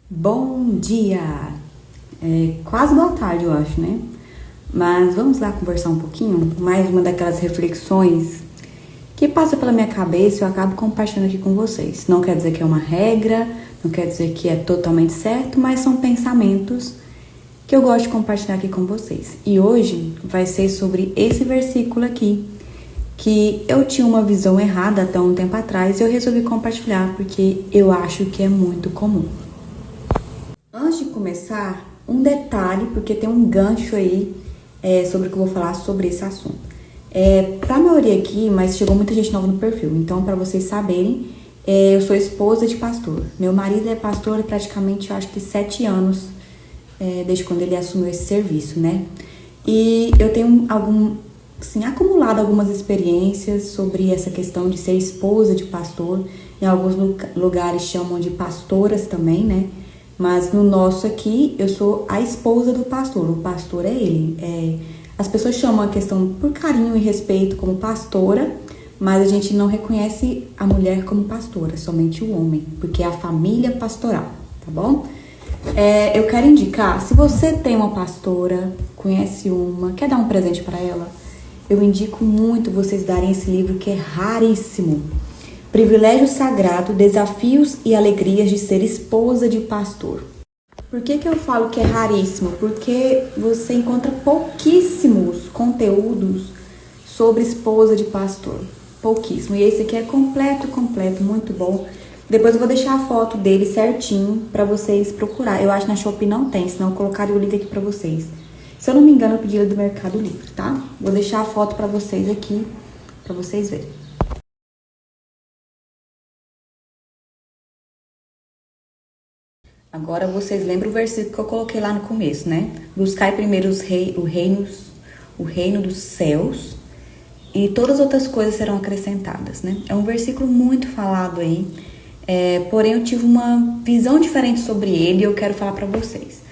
Bom dia! Quase boa tarde, eu acho, né? Mas vamos lá conversar um pouquinho? Mais uma daquelas reflexões que passa pela minha cabeça e eu acabo compartilhando aqui com vocês. Não quer dizer que é uma regra, não quer dizer que é totalmente certo, mas são pensamentos que eu gosto de compartilhar aqui com vocês. E hoje vai ser sobre esse versículo aqui, que eu tinha uma visão errada até um tempo atrás e eu resolvi compartilhar porque eu acho que é muito comum. Antes de começar, um detalhe, porque tem um gancho aí sobre o que eu vou falar sobre esse assunto. Pra maioria aqui, mas chegou muita gente nova no perfil, então para vocês saberem, eu sou esposa de pastor. Meu marido é pastor há praticamente, eu acho que 7 anos, desde quando ele assumiu esse serviço, né? E eu tenho acumulado algumas experiências sobre essa questão de ser esposa de pastor. Em alguns lugares chamam de pastoras também, né? Mas no nosso aqui, eu sou a esposa do pastor, o pastor é ele. As pessoas chamam a questão por carinho e respeito como pastora, mas a gente não reconhece a mulher como pastora, somente o homem, porque é a família pastoral, tá bom? Eu quero indicar, se você tem uma pastora, conhece uma, quer dar um presente para ela, eu indico muito vocês darem esse livro que é raríssimo. Privilégio Sagrado, Desafios e Alegrias de Ser Esposa de Pastor. Por que eu falo que é raríssimo? Porque você encontra pouquíssimos conteúdos sobre esposa de pastor. Pouquíssimo. E esse aqui é completo, muito bom. Depois eu vou deixar a foto dele certinho para vocês procurar. Eu acho que na Shopee não tem, senão eu colocaria o link aqui para vocês. Se eu não me engano, eu pedi ele do Mercado Livre, tá? Vou deixar a foto para vocês aqui, para vocês verem. Agora vocês lembram o versículo que eu coloquei lá no começo, né? Buscai primeiro o reino dos céus e todas as outras coisas serão acrescentadas, né? É um versículo muito falado aí, porém eu tive uma visão diferente sobre ele e eu quero falar para vocês.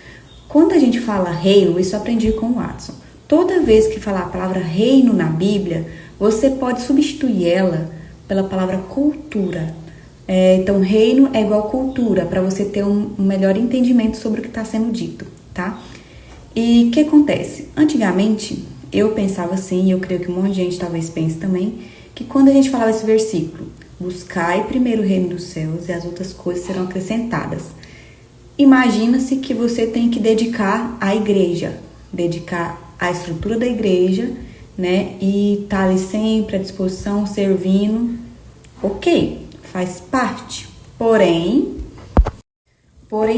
Quando a gente fala reino, isso eu aprendi com o Watson. Toda vez que falar a palavra reino na Bíblia, você pode substituir ela pela palavra cultura. Então, reino é igual cultura, para você ter um melhor entendimento sobre o que está sendo dito, tá? E o que acontece? Antigamente, eu pensava assim, e eu creio que um monte de gente talvez pense também, que quando a gente falava esse versículo, buscai primeiro o reino dos céus e as outras coisas serão acrescentadas. Imagina-se que você tem que dedicar à igreja, dedicar à estrutura da igreja, né? E tá ali sempre à disposição, servindo. Ok, faz parte. Porém,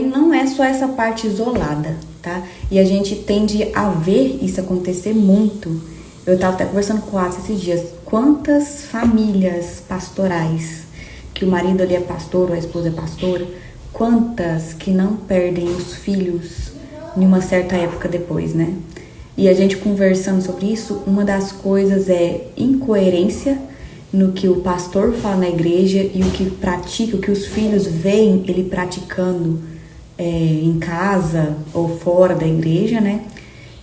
não é só essa parte isolada, tá? E a gente tende a ver isso acontecer muito. Eu tava até conversando com o Atos esses dias. Quantas famílias pastorais que o marido ali é pastor ou a esposa é pastora, quantas que não perdem os filhos em uma certa época depois, né? E a gente conversando sobre isso, uma das coisas é incoerência no que o pastor fala na igreja e o que pratica, o que os filhos veem ele praticando em casa ou fora da igreja, né?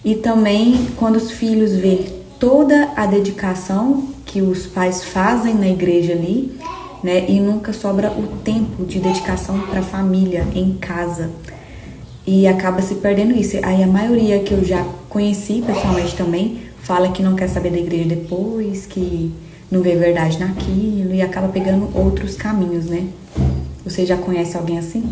E também quando os filhos veem toda a dedicação que os pais fazem na igreja ali, né? E nunca sobra o tempo de dedicação para a família em casa. E acaba se perdendo isso. Aí a maioria que eu já conheci pessoalmente também fala que não quer saber da igreja depois, que não vê verdade naquilo e acaba pegando outros caminhos, né? Você já conhece alguém assim?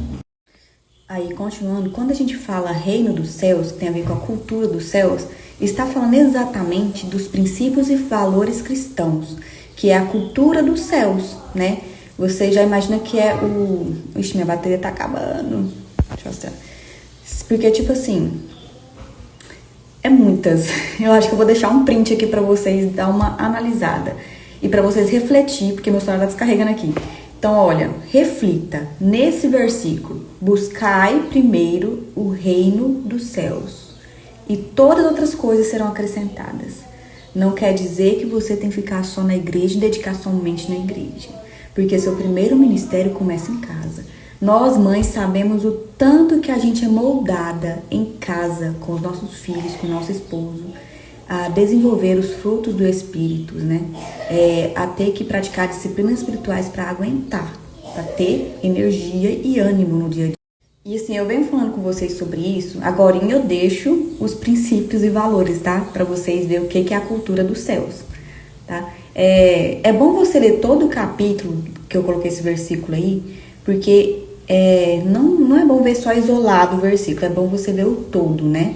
Aí, continuando, quando a gente fala reino dos céus, que tem a ver com a cultura dos céus, está falando exatamente dos princípios e valores cristãos, que é a cultura dos céus, né? Você já imagina que é o... Ixi, minha bateria tá acabando. Deixa eu mostrar. Porque, tipo assim, é muitas. Eu acho que eu vou deixar um print aqui pra vocês dar uma analisada. E pra vocês refletir, porque meu celular tá descarregando aqui. Então, olha, reflita nesse versículo. Buscai primeiro o reino dos céus e todas as outras coisas serão acrescentadas. Não quer dizer que você tem que ficar só na igreja e dedicar somente na igreja. Porque seu primeiro ministério começa em casa. Nós, mães, sabemos o tanto que a gente é moldada em casa, com os nossos filhos, com o nosso esposo, a desenvolver os frutos do Espírito, né? A ter que praticar disciplinas espirituais para aguentar, para ter energia e ânimo no dia a dia. E assim, eu venho falando com vocês sobre isso, agora eu deixo os princípios e valores, tá? Pra vocês verem o que é a cultura dos céus, tá? É bom você ler todo o capítulo, que eu coloquei esse versículo aí, porque não é bom ver só isolado o versículo, é bom você ver o todo, né?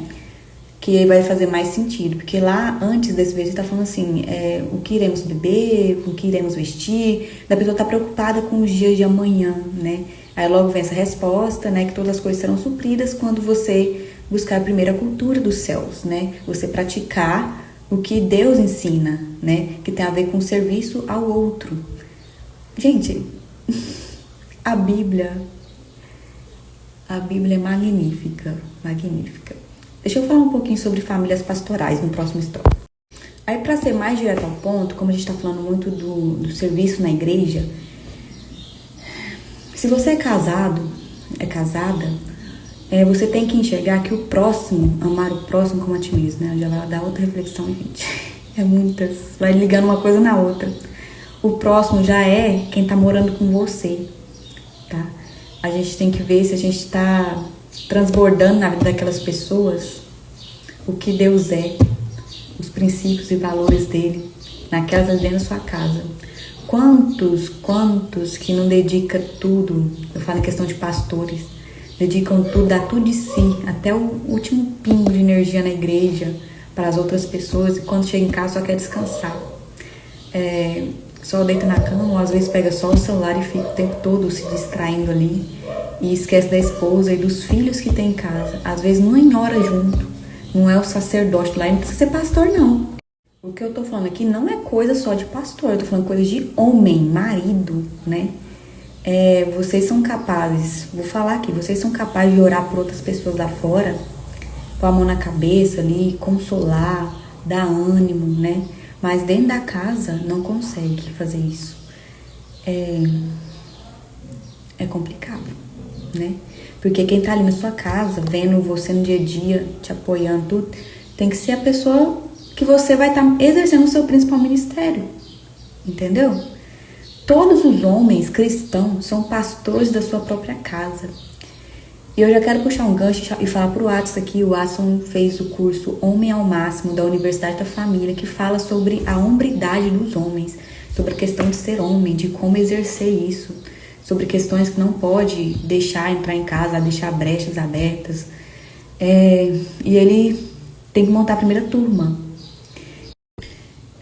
Que aí vai fazer mais sentido, porque lá antes desse versículo tá falando assim, o que iremos beber, o que iremos vestir, da pessoa tá preocupada com os dias de amanhã, né? Aí logo vem essa resposta, né, que todas as coisas serão supridas quando você buscar primeiro a cultura dos céus, né? Você praticar o que Deus ensina, né? Que tem a ver com o serviço ao outro. Gente, a Bíblia é magnífica, magnífica. Deixa eu falar um pouquinho sobre famílias pastorais no próximo story. Aí, para ser mais direto ao ponto, como a gente está falando muito do serviço na igreja, se você é casado, é casada, você tem que enxergar que o próximo, amar o próximo como a ti mesmo, né? Já vai dar outra reflexão, gente. É muitas, vai ligando uma coisa na outra. O próximo já é quem tá morando com você, tá? A gente tem que ver se a gente tá transbordando na vida daquelas pessoas o que Deus é, os princípios e valores dele, naquelas dentro da sua casa. Quantos que não dedicam tudo, eu falo em questão de pastores, dedicam tudo, dá tudo de si, até o último pingo de energia na igreja, para as outras pessoas, e quando chega em casa só quer descansar. Só deita na cama, ou às vezes pega só o celular e fica o tempo todo se distraindo ali, e esquece da esposa e dos filhos que tem em casa. Às vezes não ora junto, não é o sacerdote lá, não precisa ser pastor não. O que eu tô falando aqui não é coisa só de pastor, eu tô falando coisa de homem, marido, né? Vocês são capazes, vou falar aqui, vocês são capazes de orar por outras pessoas lá fora, pôr a mão na cabeça ali, consolar, dar ânimo, né? Mas dentro da casa não consegue fazer isso. É complicado, né? Porque quem tá ali na sua casa, vendo você no dia a dia, te apoiando, tudo, tem que ser a pessoa que você vai estar exercendo o seu principal ministério, entendeu? Todos os homens cristãos são pastores da sua própria casa. E eu já quero puxar um gancho e falar pro Watson aqui. O Watson fez o curso Homem ao Máximo da Universidade da Família, que fala sobre a hombridade dos homens, sobre a questão de ser homem, de como exercer isso, sobre questões que não pode deixar entrar em casa, deixar brechas abertas. E ele tem que montar a primeira turma.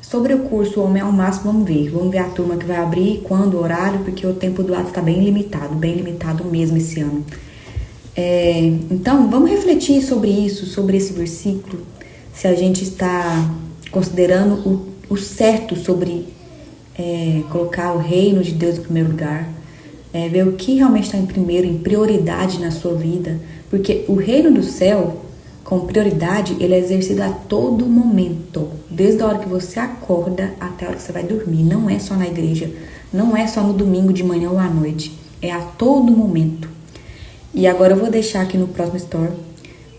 Sobre o curso Homem ao Máximo, vamos ver a turma que vai abrir, quando, o horário, porque o tempo do ato está bem limitado mesmo esse ano. Então, vamos refletir sobre isso, sobre esse versículo, se a gente está considerando o certo sobre colocar o reino de Deus em primeiro lugar, ver o que realmente está em prioridade na sua vida, porque o reino do céu, com prioridade, ele é exercido a todo momento, desde a hora que você acorda até a hora que você vai dormir. Não é só na igreja, não é só no domingo de manhã ou à noite, é a todo momento. E agora eu vou deixar aqui no próximo story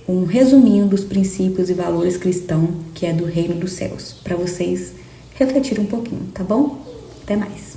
um resuminho dos princípios e valores cristãos, que é do reino dos céus, para vocês refletirem um pouquinho, tá bom? Até mais!